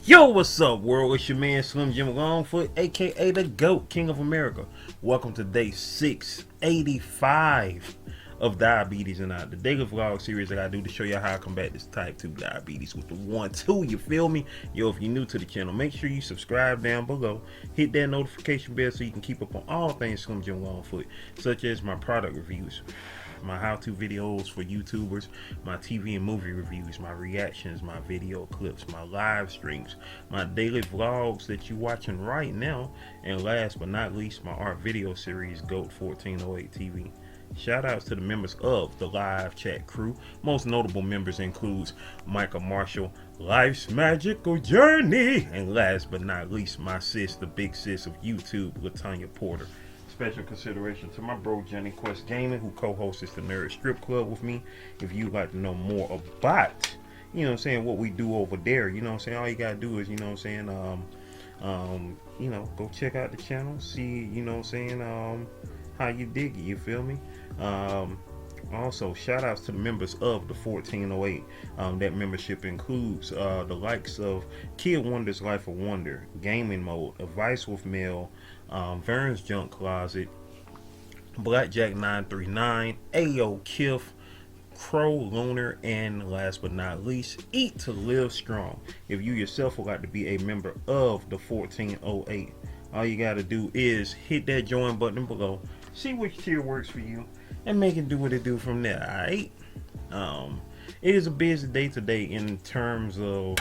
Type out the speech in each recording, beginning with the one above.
Yo, what's up, world? It's your man Slim Jim Longfoot, aka the GOAT, King of America. Welcome to day 685 of Diabetes and I, the daily vlog series that I do to show you how I combat this type 2 diabetes with the 1-2. You feel me? Yo, if you're new to the channel, make sure you subscribe down below. Hit that notification bell so you can keep up on all things Slim Jim Longfoot, such as my product reviews, my how-to videos for YouTubers, my TV and movie reviews, my reactions, my video clips, my live streams, my daily vlogs that you're watching right now, and last but not least, my art video series, GOAT 1408 TV. Shout outs to the members of the live chat crew. Most notable members includes Michael Marshall, Life's Magical Journey, and last but not least, my sis, the big sis of YouTube, Latanya Porter. Special consideration to my bro Johnny Quest Gaming, who co-hosts the Nerd Strip Club with me. If you'd like to know more about, what we do over there, all you gotta do is, go check out the channel, see, how you dig it, you feel me? Also, shout outs to the members of the 1408. That membership includes the likes of Kid Wonder's Life of Wonder, Gaming Mode, Advice with Mel, Vern's Junk Closet, Blackjack 939, Ayo Kiff, Crow Lunar, and last but not least, Eat to Live Strong. If you yourself would like to be a member of the 1408, all you got to do is hit that join button below, see which tier works for you, and make it do what it do from there. Alright. It is a busy day today in terms of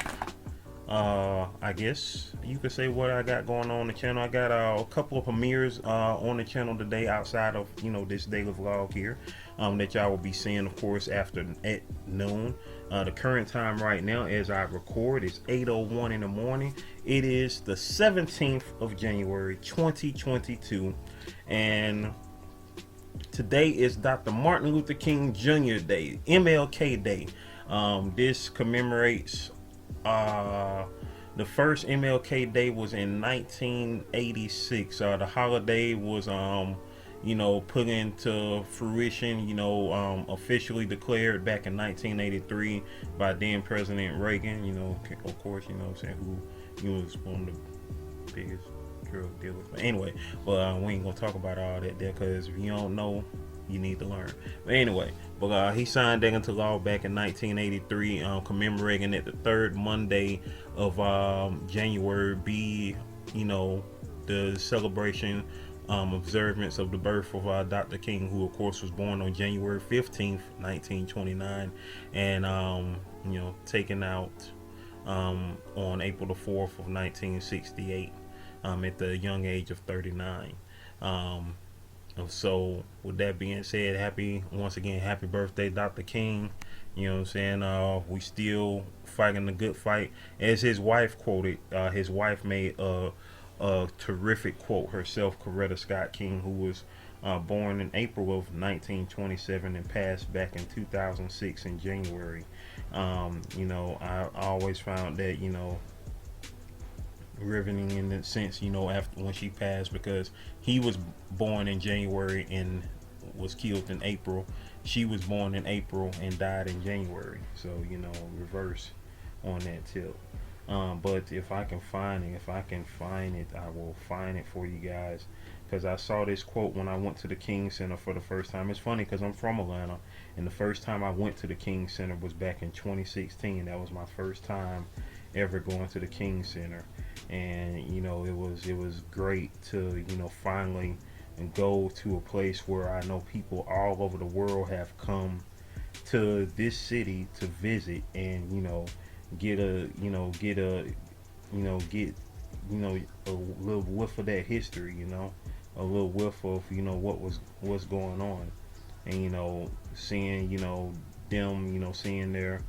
I guess you could say what I got going on the channel. I got a couple of premieres on the channel today outside of this daily vlog here that y'all will be seeing, of course, after at noon. The current time right now as I record is 8:01 in the morning. It is the 17th of January 2022, and today is Dr. Martin Luther King Jr. Day, MLK Day. This commemorates the first MLK Day was in 1986. The holiday was put into fruition, officially declared back in 1983 by then President Reagan. Of course, who was one of the biggest drug dealers. But anyway, we ain't gonna talk about all that there, because if you don't know, you need to learn. But anyway, he signed that into law back in 1983, commemorating it the third Monday of January be the celebration, observance of the birth of Dr. King, who of course was born on January 15th 1929, and taken out on April the 4th of 1968 at the young age of 39. So with that being said, happy birthday, Dr. King. We still fighting the good fight. As his wife quoted, his wife made a terrific quote herself, Coretta Scott King, who was born in April of 1927 and passed back in 2006 in January. I always found that, riveting in the sense, after when she passed, because he was born in January and was killed in April. She was born in April and died in January. So, reverse on that tip. But if I can find it, I will find it for you guys, because I saw this quote when I went to the King Center for the first time. It's funny because I'm from Atlanta, and the first time I went to the King Center was back in 2016. That was my first time ever going to the King Center, and it was great to finally go to a place where I know people all over the world have come to this city to visit, and get a little whiff of that history, a little whiff of what's going on, and seeing them seeing their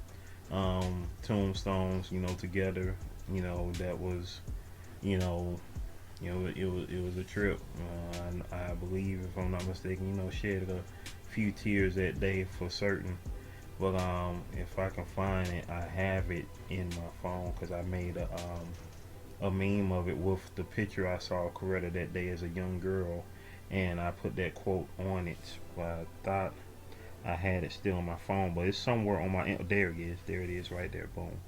tombstones together, that was it was a trip. I believe, if I'm not mistaken, shed a few tears that day for certain. But if I can find it, I have it in my phone, because I made a meme of it with the picture I saw of Coretta that day as a young girl, and I put that quote on it. But I thought I had it still on my phone, but it's somewhere on my, there it is right there, boom.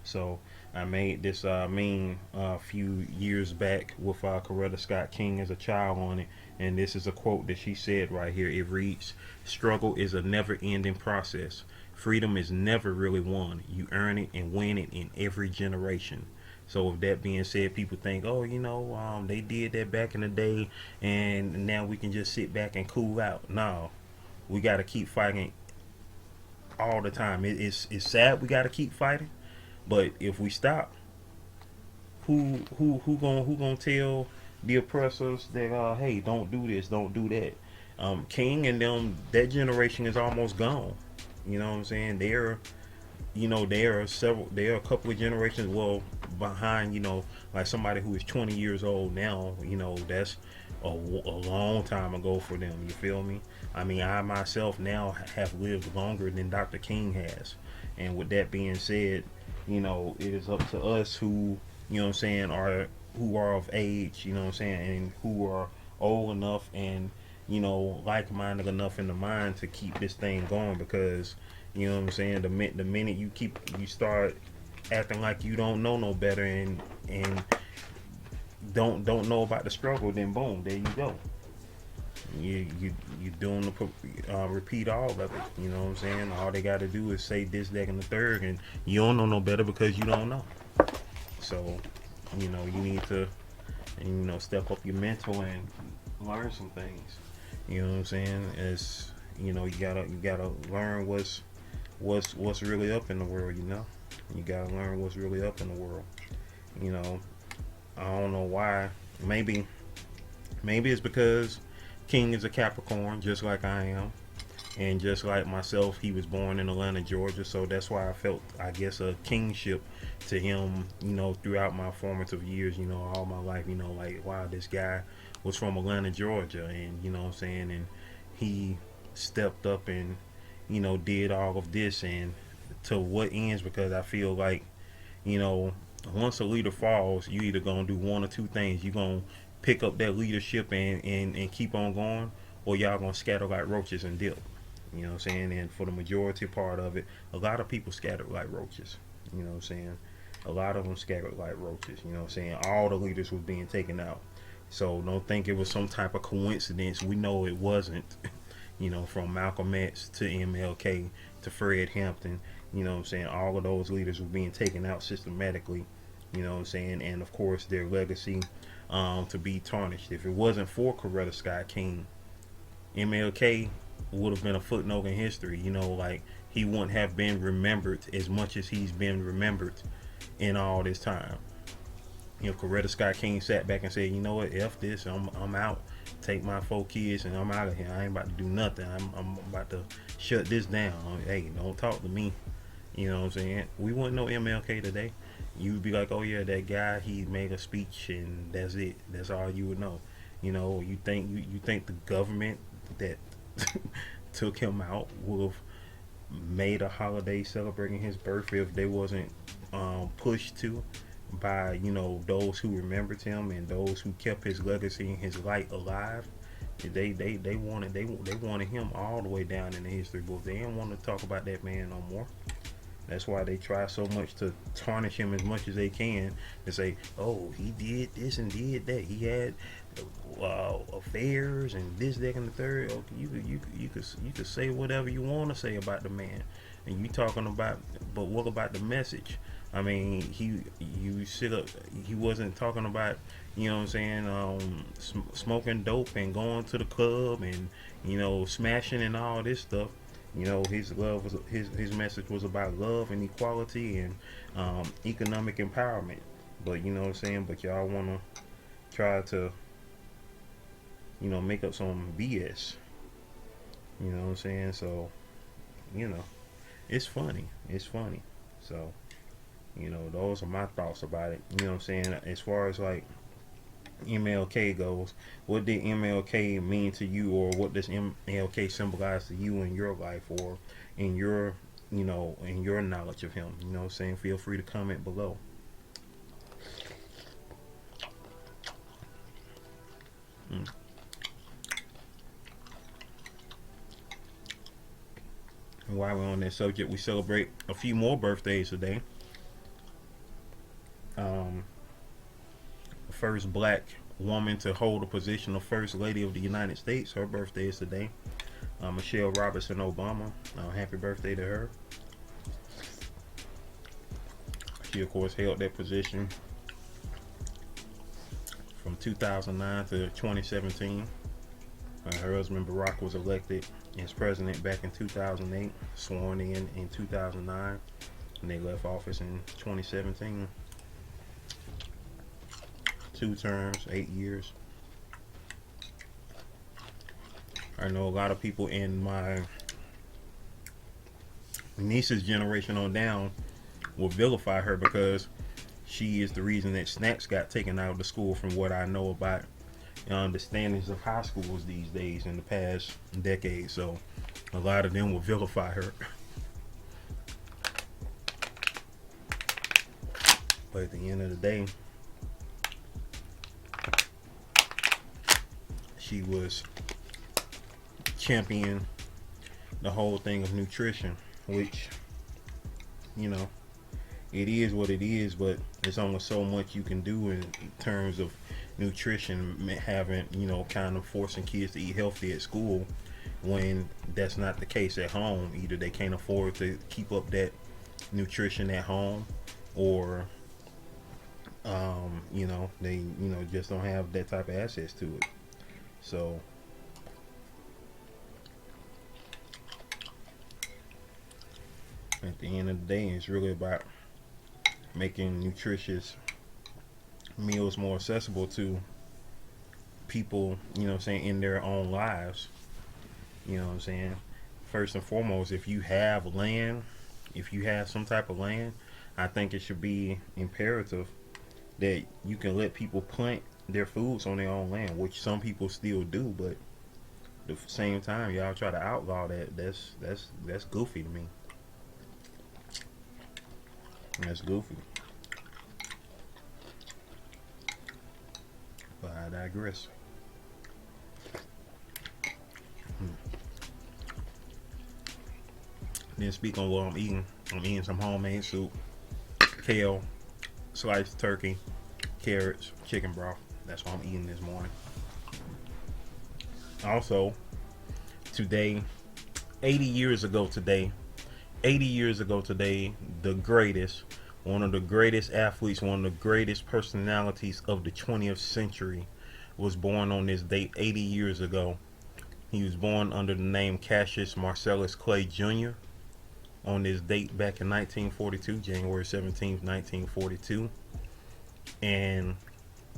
So I made this meme a few years back with Coretta Scott King as a child on it, and this is a quote that she said right here. It reads, "Struggle is a never-ending process. Freedom is never really won. You earn it and win it in every generation." So with that being said, people think, oh, they did that back in the day, and now we can just sit back and cool out. No, we got to keep fighting all the time. It's sad we got to keep fighting, but if we stop, who gonna tell the oppressors that hey, don't do this, don't do that? King and them, that generation is almost gone. You know what I'm saying? There are a couple of generations behind, like somebody who is 20 years old now. That's a long time ago for them. You feel me? I mean, I myself now have lived longer than Dr. King has. And with that being said, it is up to us who, who are of age, and who are old enough and, like-minded enough in the mind to keep this thing going, because, the minute you start acting like you don't know no better and don't know about the struggle, then boom, there you go. You doing the repeat all of it. You know what I'm saying? All they got to do is say this, that, and the third, and you don't know no better because you don't know. So, you need to, step up your mental and learn some things. You know what I'm saying? It's, you gotta learn what's really up in the world. You gotta learn what's really up in the world. I don't know why. Maybe it's because King is a Capricorn, just like I am, and just like myself, he was born in Atlanta, Georgia. So that's why I felt, I guess, a kingship to him. Throughout my formative years. All my life. Like, wow, this guy was from Atlanta, Georgia, and what I'm saying, and he stepped up and did all of this, and to what ends? Because I feel like, once a leader falls, you either gonna do one or two things. You gonna pick up that leadership and keep on going, or y'all gonna scatter like roaches and dip. You know what I'm saying? And for the majority part of it, a lot of people scattered like roaches. You know what I'm saying? A lot of them scattered like roaches. You know what I'm saying? All the leaders was being taken out. So don't think it was some type of coincidence. We know it wasn't. From Malcolm X to MLK to Fred Hampton, you know what I'm saying? All of those leaders were being taken out systematically, you know what I'm saying? And of course, their legacy to be tarnished. If it wasn't for Coretta Scott King, MLK would have been a footnote in history. Like, he wouldn't have been remembered as much as he's been remembered in all this time. Coretta Scott King sat back and said, you know what, F this, I'm out. Take my 4 kids and I'm out of here. I ain't about to do nothing. I'm about to shut this down. Hey, don't talk to me. You know what I'm saying? We wouldn't know MLK today. You'd be like, oh yeah, that guy, he made a speech and that's it. That's all you would know. You think the government that took him out would have made a holiday celebrating his birthday if they wasn't pushed to by those who remembered him and those who kept his legacy and his light alive. They wanted him all the way down in the history book. They didn't want to talk about that man no more. That's why they try so much to tarnish him as much as they can and say, oh, he did this and did that. He had affairs and this, that, and the third. Okay, you could say whatever you want to say about the man, and you talking about, but what about the message? I mean, he wasn't talking about, you know what I'm saying, smoking dope and going to the club and, smashing and all this stuff. His message was about love and equality and economic empowerment. But you know what I'm saying, but y'all wanna try to, make up some BS. You know what I'm saying? So, it's funny. So, those are my thoughts about it. You know what I'm saying? As far as like MLK goes, what did MLK mean to you, or what does MLK symbolize to you in your life, or in your, in your knowledge of him? You know what I'm saying? Feel free to comment below. And while we're on that subject, we celebrate a few more birthdays today. first black woman to hold a position of First Lady of the United States. Her birthday is today. Michelle Robertson Obama. Happy birthday to her. She, of course, held that position from 2009 to 2017. Her husband Barack was elected as president back in 2008, sworn in 2009, and they left office in 2017. 2 terms, 8 years. I know a lot of people in my niece's generation on down will vilify her because she is the reason that snacks got taken out of the school, from what I know about the standards of high schools these days in the past decade. So a lot of them will vilify her. But at the end of the day, she was champion the whole thing of nutrition, which, you know, it is what it is, but there's only so much you can do in terms of nutrition, having, you know, kind of forcing kids to eat healthy at school when that's not the case at home. Either they can't afford to keep up that nutrition at home, or you know, they, you know, just don't have that type of access to it. So at the end of the day, it's really about making nutritious meals more accessible to people, you know what I'm saying, in their own lives. You know what I'm saying? First and foremost, if you have land, if you have some type of land, I think it should be imperative that you can let people plant their foods on their own land, which some people still do, but at the same time, y'all try to outlaw that. That's goofy to me. That's goofy. But I digress. Then speak on what I'm eating. I'm eating some homemade soup, kale, sliced turkey, carrots, chicken broth. That's what I'm eating this morning. Also, today, 80 years ago today, the greatest, one of the greatest athletes, one of the greatest personalities of the 20th century was born on this date 80 years ago. He was born under the name Cassius Marcellus Clay Jr. on this date back in 1942, January 17th, 1942. And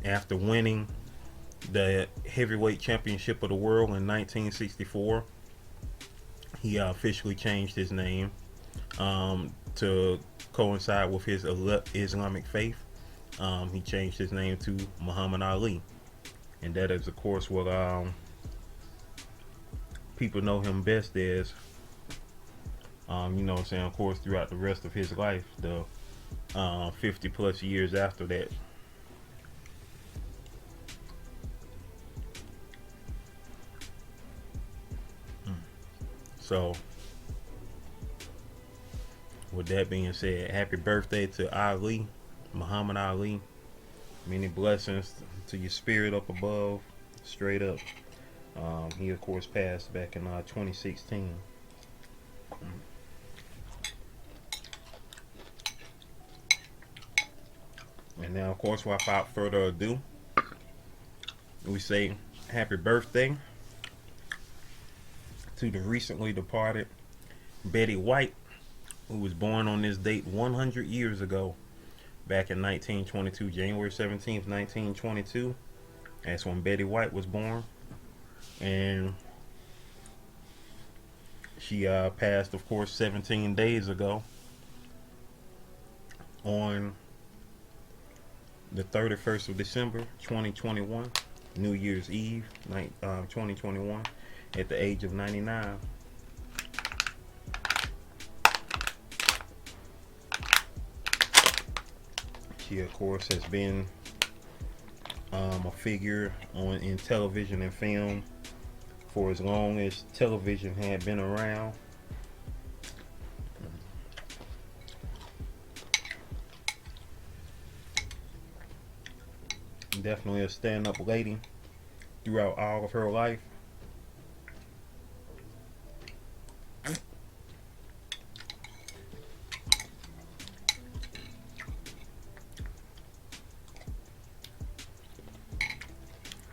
after winning the heavyweight championship of the world in 1964, he officially changed his name to coincide with his Islamic faith. He changed his name to Muhammad Ali, and that is, of course, what people know him best as. You know what I'm saying, of course, throughout the rest of his life, the 50 plus years after that. So, with that being said, happy birthday to Ali, Muhammad Ali. Many blessings to your spirit up above, straight up. He, of course, passed back in 2016. And now, of course, without further ado, we say happy birthday to the recently departed Betty White, who was born on this date 100 years ago, back in 1922, January 17th, 1922. That's when Betty White was born. And she passed, of course, 17 days ago on the 31st of December, 2021, New Year's Eve, 2021, at the age of 99. She, of course, has been a figure in television and film for as long as television had been around. Definitely a stand-up lady throughout all of her life.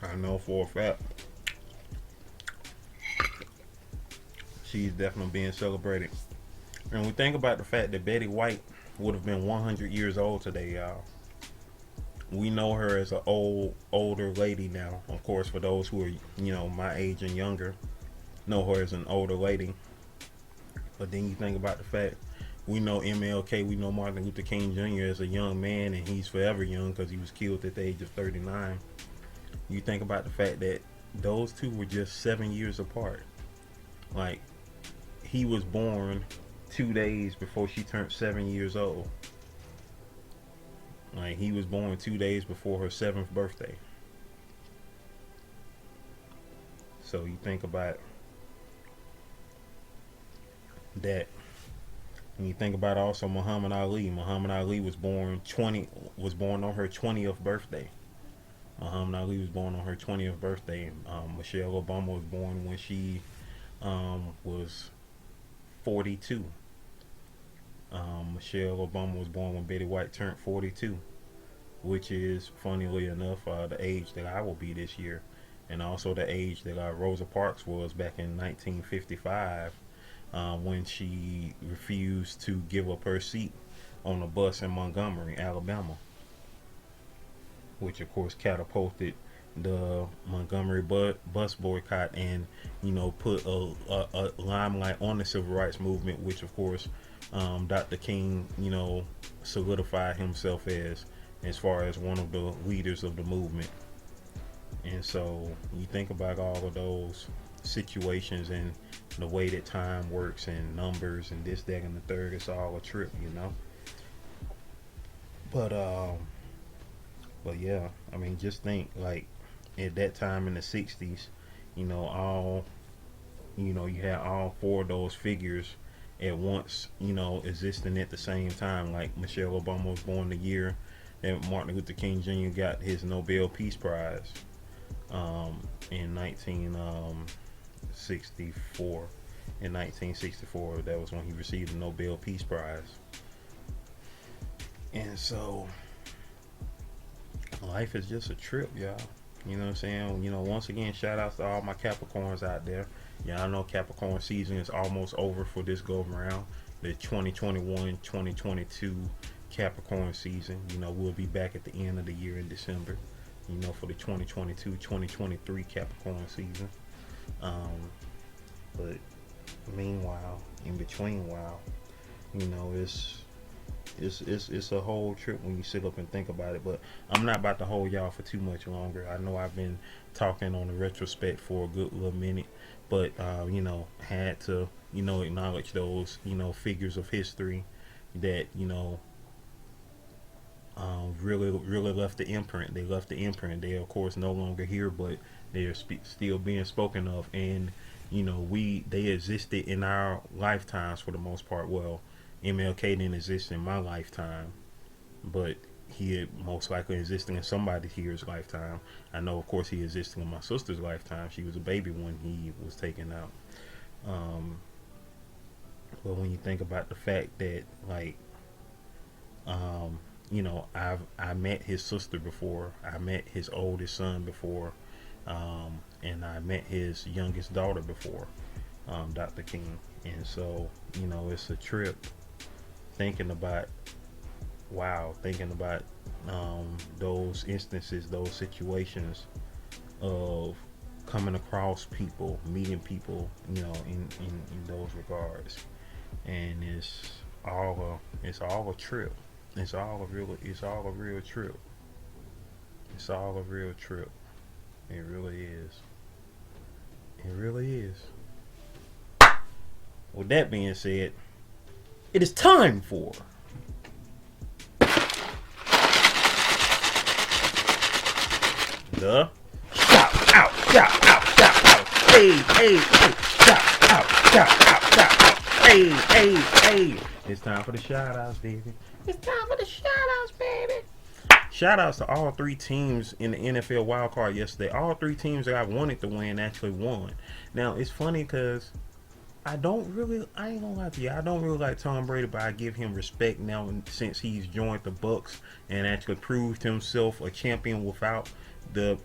I know for a fact she's definitely being celebrated. And we think about the fact that Betty White would have been 100 years old today, y'all. We know her as an older lady now. Of course, for those who are, my age and younger, know her as an older lady. But then you think about the fact, we know MLK, we know Martin Luther King Jr. as a young man, and he's forever young because he was killed at the age of 39. You think about the fact that those two were just 7 years apart. Like, he was born 2 days before she turned 7 years old. Like, he was born 2 days before her 7th birthday. So you think about that. And you think about also Muhammad Ali. Muhammad Ali was born on her 20th birthday. Muhammad Ali was born on her 20th birthday. Michelle Obama was born when she was 42. Michelle Obama was born when Betty White turned 42, which is, funnily enough, the age that I will be this year, and also the age that Rosa Parks was back in 1955, when she refused to give up her seat on a bus in Montgomery, Alabama, which of course catapulted the Montgomery bus boycott and put a limelight on the civil rights movement, which of course Dr. King solidified himself as far as one of the leaders of the movement. And so you think about all of those situations and the way that time works and numbers and this, that, and the third. It's all a trip, but yeah, I mean, just think, like, at that time in the 60s, you had all four of those figures at once, existing at the same time. Like, Michelle Obama was born the year that Martin Luther King Jr. got his Nobel Peace Prize, in 1964. In 1964, that was when he received the Nobel Peace Prize. And so life is just a trip, y'all. You know what I'm saying? Once again, shout out to all my Capricorns out there. Yeah, I know Capricorn season is almost over for this go around. The 2021-2022 Capricorn season. We'll be back at the end of the year in December, for the 2022-2023 Capricorn season. But meanwhile, in between while, it's a whole trip when you sit up and think about it. But I'm not about to hold y'all for too much longer. I know I've been talking on the retrospect for a good little minute, but had to acknowledge those figures of history that really left the imprint. They left the imprint. They are, of course, no longer here, but they are still being spoken of, and they existed in our lifetimes for the most part. Well, MLK didn't exist in my lifetime, but he had most likely existed in somebody here's lifetime. I know, of course, he existed in my sister's lifetime. She was a baby when he was taken out. But when you think about the fact that, like, I met his sister before, I met his oldest son before, and I met his youngest daughter before, Dr. King. And so, it's a trip thinking about those instances, those situations of coming across people, meeting people, in those regards. And it's all a trip. It's all a real trip. It's all a real trip. It really is. It really is. With that being said, it is time for the shout out. Hey, hey. It's time for the shout outs, baby. shout outs to all three teams in the NFL wild card yesterday. All three teams that I wanted to win actually won. Now it's funny because I ain't gonna lie to you, I don't really like Tom Brady, but I give him respect now since he's joined the Bucks and actually proved himself a champion without the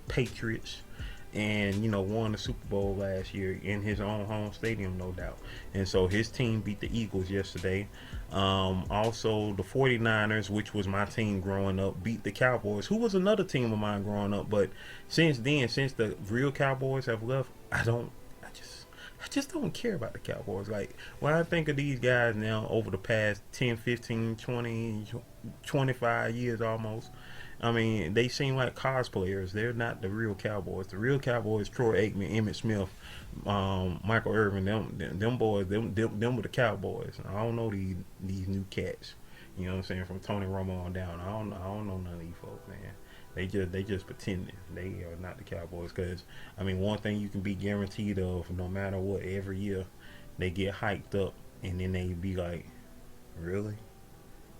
Patriots, and won the Super Bowl last year in his own home stadium, no doubt. And so his team beat the Eagles yesterday. Also the 49ers, which was my team growing up, beat the Cowboys, who was another team of mine growing up. But since then, since the real Cowboys have left, I just don't care about the Cowboys. Like, when I think of these guys now over the past 10, 15, 20, 25 years almost, I mean, they seem like cosplayers. They're not the real Cowboys. The real Cowboys, Troy Aikman, Emmitt Smith, Michael Irvin, them boys, them were the Cowboys. I don't know these new cats. You know what I'm saying? From Tony Romo on down, I don't know none of these folks, man. They just pretending. They are not the Cowboys. Because, I mean, one thing you can be guaranteed of, no matter what, every year they get hyped up, and then they be like, really?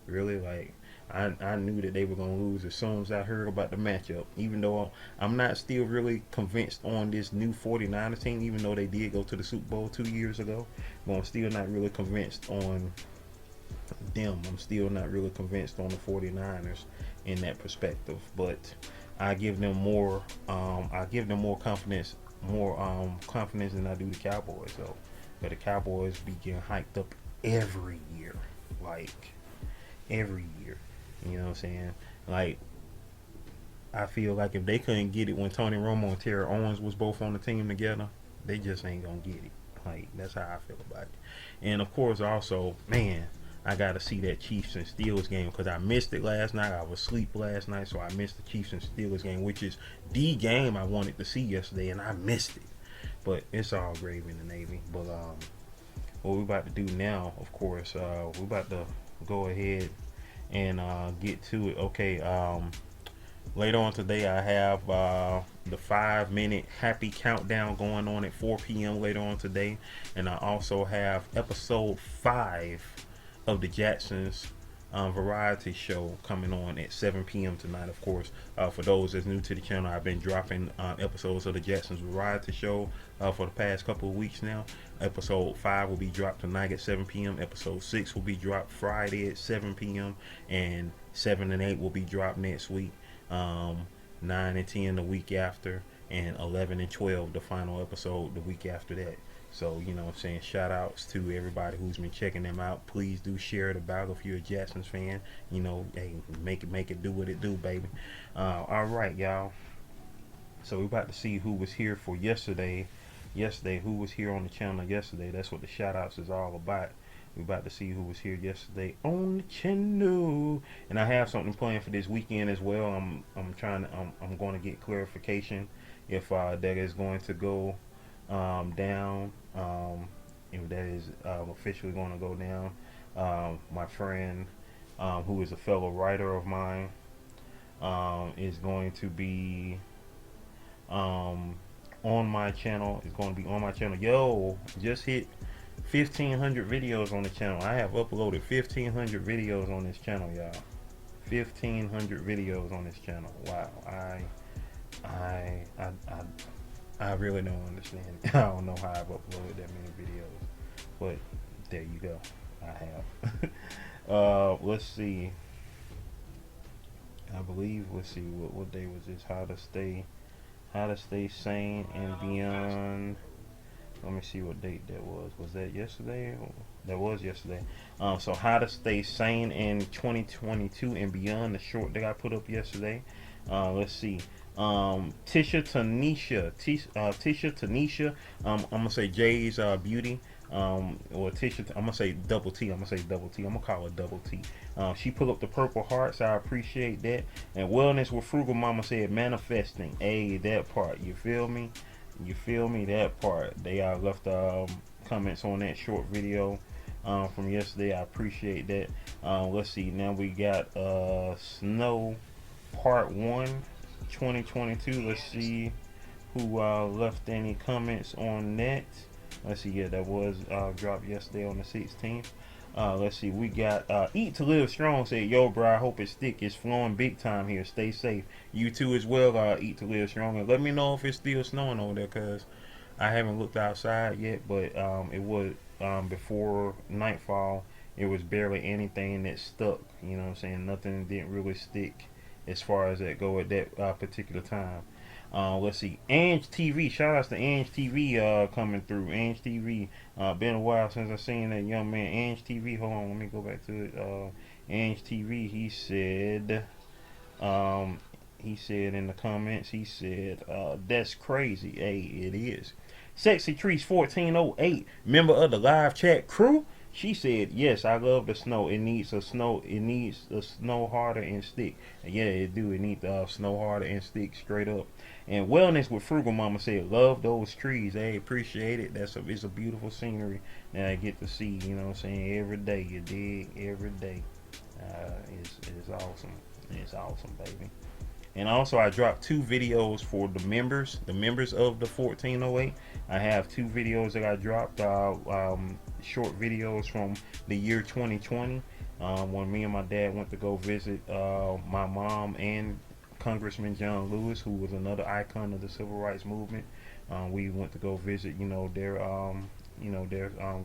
Like, I knew that they were going to lose as soon as I heard about the matchup. Even though I'm not still really convinced on this new 49ers team, even though they did go to the Super Bowl 2 years ago. But I'm still not really convinced on them. I'm still not really convinced on the 49ers in that perspective. But I give them more confidence than I do the Cowboys. So, but the Cowboys be getting hyped up every year. Like, every year. You know what I'm saying? Like, I feel like if they couldn't get it when Tony Romo and Terry Owens was both on the team together, they just ain't gonna get it. Like, that's how I feel about it. And of course, also, man, I gotta see that Chiefs and Steelers game because I missed it last night. I was asleep last night, so I missed the Chiefs and Steelers game, which is the game I wanted to see yesterday, and I missed it. But it's all gravy in the Navy. But what we're about to do now, of course, we're about to go ahead and get to it. Okay, later on today I have the 5-minute happy countdown going on at 4 p.m. later on today, and I also have episode 5 of the Jacksons variety show coming on at 7 p.m. tonight. Of course, for those that's new to the channel, I've been dropping episodes of the Jacksons variety show for the past couple of weeks now. Episode 5 will be dropped tonight at 7 p.m. Episode 6 will be dropped Friday at 7 p.m. And 7 and 8 will be dropped next week. 9 and 10 the week after, and 11 and 12 the final episode the week after that. So, you know what I'm saying, shout outs to everybody who's been checking them out. Please do share it about if you're a Jacksons fan. You know, hey, make it do what it do, baby. All right, y'all. So we're about to see who was here for yesterday. Who was here on the channel yesterday. That's what the shout outs is all about. We're about to see who was here yesterday on the channel. And I have something planned for this weekend as well. I'm going to get clarification if that is going to go down, if that is officially going to go down. My friend, who is a fellow writer of mine, is going to be on my channel. It's going to be on my channel. Yo, just hit 1,500 videos on the channel. I have uploaded 1,500 videos on this channel, y'all. 1,500 videos on this channel. Wow, I really don't understand it. I don't know how I've uploaded that many videos, but there you go. I have. Let's see. I believe. Let's see. What day was this? How to stay sane and beyond. Let me see what date that was. Was that yesterday? That was yesterday. So how to stay sane in 2022 and beyond. The short that I put up yesterday. Let's see. Tisha Tanisha. I'm gonna say Jay's Beauty. Or Tisha. I'm gonna say double T. I'm gonna call her double T. She put up the purple hearts. I appreciate that. And Wellness with Frugal Mama said manifesting. Hey, that part. You feel me? That part. They left comments on that short video from yesterday. I appreciate that. Let's see. Now we got Snow Part 1 2022. Let's see who left any comments on that. Let's see. Yeah, that was dropped yesterday on the 16th. Let's see, we got Eat to Live Strong said, yo, bro, I hope it stick. It's flowing big time here. Stay safe. You too as well, Eat to Live Strong. And let me know if it's still snowing over there, because I haven't looked outside yet, but it was before nightfall. It was barely anything that stuck. You know what I'm saying? Nothing didn't really stick as far as that go at that particular time. Let's see. Ange TV. Shout outs to Ange TV coming through. Ange TV. Been a while since I seen that young man. Ange TV. Hold on. Let me go back to it. Ange TV. He said in the comments, he said, that's crazy. Hey, it is. Sexy Trees 1408. Member of the live chat crew. She said, yes, I love the snow. It needs a snow. It needs a snow harder and stick. And yeah, it do. It needs snow harder and stick straight up. And Wellness with Frugal Mama said, love those trees. Hey, appreciate it. It's a beautiful scenery that I get to see. You know what I'm saying? Every day, you dig? Every day. It's awesome. It's awesome, baby. And also, I dropped 2 videos for the members of the 1408. I have 2 videos that I dropped, short videos from the year 2020, when me and my dad went to go visit my mom and Congressman John Lewis, who was another icon of the civil rights movement. We went to go visit, their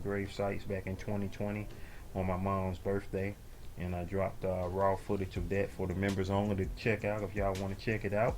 grave sites back in 2020 on my mom's birthday. And I dropped raw footage of that for the members only to check out if y'all want to check it out.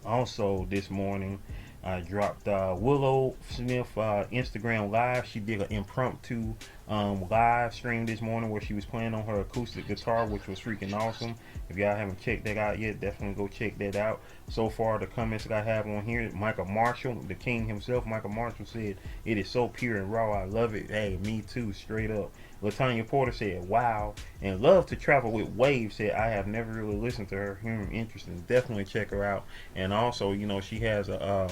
Also, this morning, I dropped Willow Smith Instagram Live. She did an impromptu live stream this morning where she was playing on her acoustic guitar, which was freaking awesome. If y'all haven't checked that out yet, definitely go check that out. So far, the comments that I have on here, Michael Marshall, the king himself, Michael Marshall said, it is so pure and raw. I love it. Hey, me too, straight up. Latanya Porter said, wow. And Love to Travel with Wave said, I have never really listened to her. Interesting. Definitely check her out. And also, she has a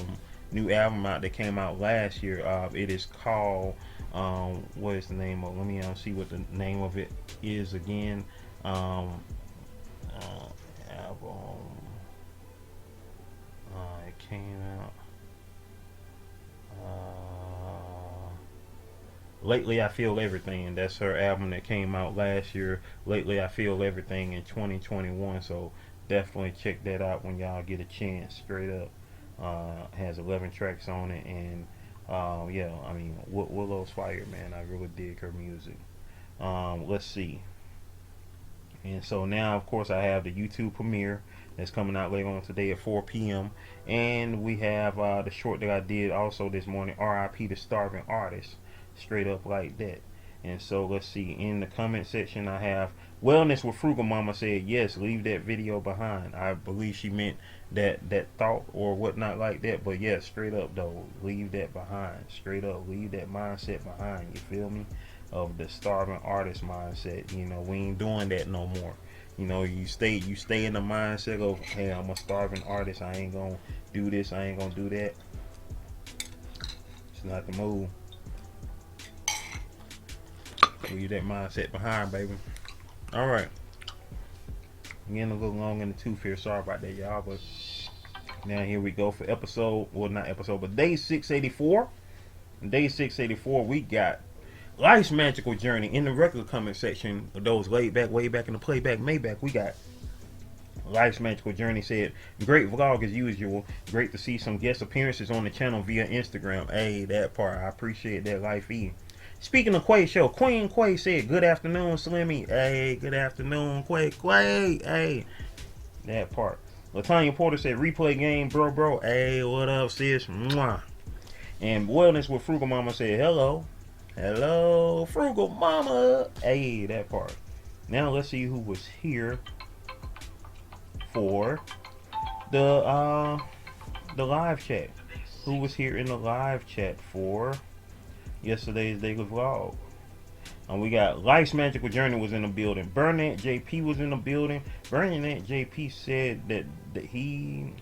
new album out that came out last year. It is called, what is the name of it? Let me see what the name of it is again. Album. It came out. Lately I Feel Everything. That's her album that came out last year. Lately I Feel Everything in 2021. So definitely check that out when y'all get a chance. Straight up. Has 11 tracks on it, and yeah, I mean, Willow's fire, man. I really dig her music. Let's see. And so now, of course, I have the YouTube premiere that's coming out later on today at 4 p.m. And we have the short that I did also this morning, R.I.P. the Starving Artist. Straight up like that. And so let's see, in the comment section I have Wellness with Frugal Mama said, yes, leave that video behind. I believe she meant that thought or whatnot like that, but yeah, straight up though, leave that behind. Straight up, leave that mindset behind, you feel me? Of the starving artist mindset. We ain't doing that no more. You stay in the mindset of, hey, I'm a starving artist, I ain't gonna do this, I ain't gonna do that. It's not the move. Leave that mindset behind, baby. Alright. Getting a little long in the tooth here. Sorry about that, y'all. But now here we go for day 684. Day 684, we got Life's Magical Journey. In the regular comment section, those way back in the playback Maybach, we got Life's Magical Journey said, great vlog as usual. Great to see some guest appearances on the channel via Instagram. Hey, that part. I appreciate that, Life E. Speaking of Quay Show, Queen Quay said, good afternoon, Slimmy. Hey, good afternoon, Quay. Hey, that part. Latanya Porter said, replay game, bro. Hey, what up, sis? Mwah. And Wellness with Frugal Mama said, hello, Frugal Mama. Hey, that part. Now let's see who was here for the live chat. Who was here in the live chat for yesterday's daily vlog? And we got Life's Magical Journey was in the building. Burnett JP was in the building. Burnett JP said that she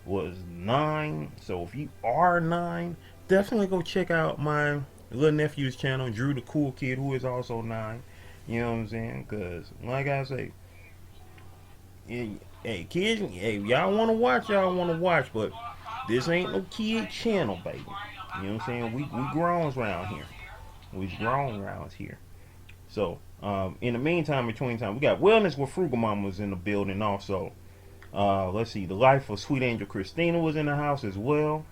was 9. So if you are 9, definitely go check out my little nephew's channel, Drew the Cool Kid, who is also 9. You know what I'm saying? Because like I say, hey kids, hey, y'all want to watch, but this ain't no kid channel, baby. You know what I'm saying? We grown around here. We grown around here. So, in the meantime, between time, we got Wellness with Frugal Mamas in the building also. Let's see, the life of Sweet Angel Christina was in the house as well.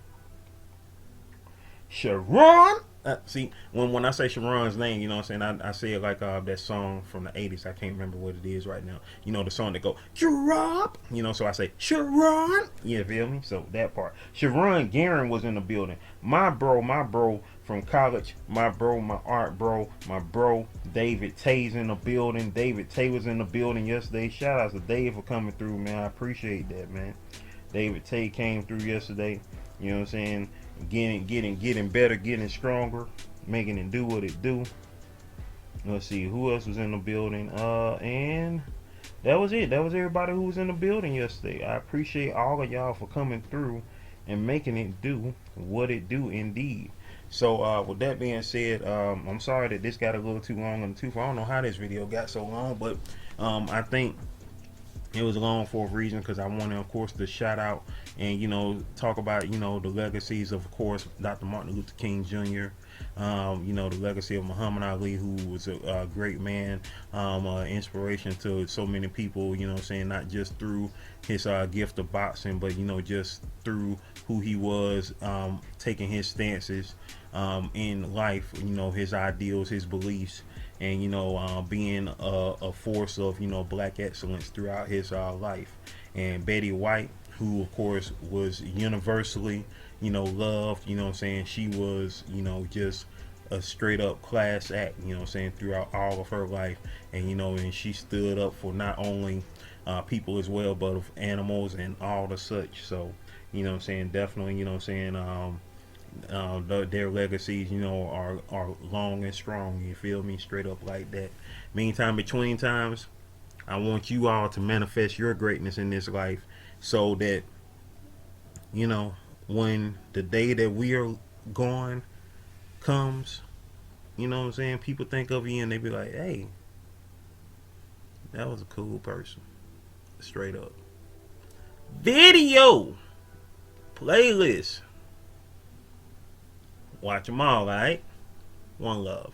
Sharon. See, when I say Sharon's name, you know what I'm saying, I say it like that song from the 80s. I can't remember what it is right now. You know, the song that go, Sharon. You know, so I say, Sharon. You feel me? So that part. Sharon Guerin was in the building. My bro from college. My art bro. My bro, David Tay's in the building. David Tay was in the building yesterday. Shout out to Dave for coming through, man. I appreciate that, man. David Tay came through yesterday. You know what I'm saying? Getting better, getting stronger, making it do what it do. Let's see who else was in the building. And that was it. That was everybody who was in the building yesterday. I appreciate all of y'all for coming through and making it do what it do indeed. So with that being said, I'm sorry that this got a little too long in the tooth. I don't know how this video got so long, but I think it was long for a reason, because I wanted, of course, to shout out and, you know, talk about, you know, the legacies of course, Dr. Martin Luther King Jr., you know, the legacy of Muhammad Ali, who was a great man, inspiration to so many people, you know what I'm saying, not just through his gift of boxing, but, you know, just through who he was, taking his stances in life, you know, his ideals, his beliefs, and, you know, being a force of, you know, black excellence throughout his life. And Betty White, who of course was universally, you know, loved, you know what I'm saying, she was, you know, just a straight up class act, you know what I'm saying, throughout all of her life. And, you know, and she stood up for not only people as well, but of animals and all the such. So, you know what I'm saying, definitely, you know what I'm saying, their legacies, you know, are long and strong. You feel me? Straight up like that. Meantime, between times, I want you all to manifest your greatness in this life, so that, you know, when the day that we are gone comes, you know what I'm saying, people think of you and they be like, hey, that was a cool person. Straight up. Video playlist. Watch them all, alright? One love.